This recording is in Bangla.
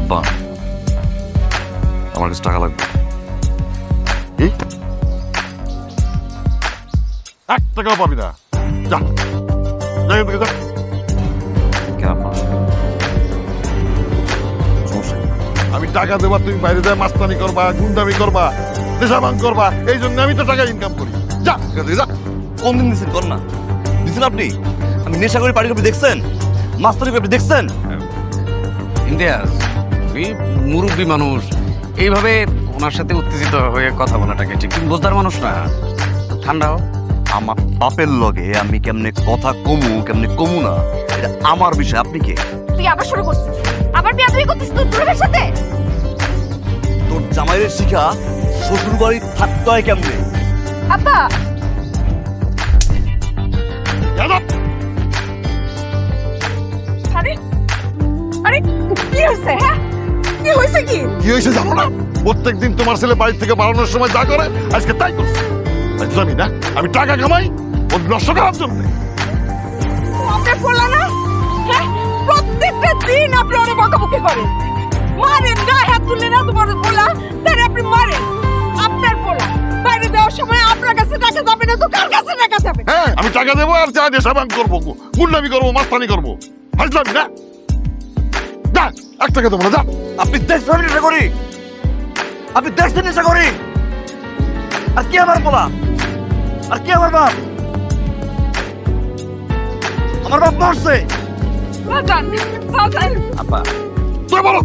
আব্বা আমার কাছে টাকা লাগবে। কি? 1 টাকাও পাবি না, যা যা এখান থেকে যা। কেন আব্বা? সমস্যা কি? আমি টাকা দেবা, তুমি বাইরে যায় মাস্তানি করবা, গুন্ডামি করবা, নেশা ভাঙ করবা, এই জন্য আমি তো টাকা ইনকাম করি। যা এখান থেকে যা। কোন দিন দিচ্ছেন কর না, দিচ্ছেন আপনি? আমি নেশা করে পার্টি করতে দেখছেন? মাস্টারি করতে দেখছেন? ইন্ডিয়াস তুই মুরব্বী মানুষ, এইভাবে ওনার সাথে উত্তেজিত হয়ে কথা বলাটাকে ঠিক, তুমি বোঝদার মানুষ না, ঠান্ডা হও। আমার বাপের লগে আমি কেমনে কথা কেমনে কমু না, এটা আমার বিষয়। আপনি কে? তুই আবার শুরু করছিস, আবার বিয়াদবি করছিস তোর দুলাভাইয়ের সাথে। তোর জামাইয়ের শিখা শ্বশুর বাড়ি থাকতে হয় কেমনে? আব্বা যা। আরে আরে কি হয়েছে? হ্যাঁ কি হয়েছে? কি কি হয়েছে জানো না? প্রত্যেকদিন তোমার ছেলে বাড়ি থেকে বাড়ানোর সময় যা করে আজকে তাই করছে। বুঝলামই না, আমি টাকা কামাই ও নষ্ট করার জন্য। আপনার বললা না? হ্যাঁ প্রত্যেকটা দিন আপনি ওরে বকাবকি করেন, মারেন, গায়ে হাত তুললে না তোমার বলা তারে আপনি মারেন। আপনার বলা বাইরে যাওয়ার সময় আপনার কাছে টাকা যাবে না তো কার কাছে টাকা যাবে? হ্যাঁ আমি টাকা দেবো আর যা নেশা ভাঙ করবো, গুন্ডামি করবো, মাস্তানি করবো। বুঝলামই না, যা 1 টাকা দেবো না, যা। আপনি দেখছেন আমি নেশা করি? আপনি দেখছেন নেশা করি? আর কি আমার বলা? আর কি আমার বাপ? আমার বাপ মরছে। বাজান বাজান আব্বা তুই বলো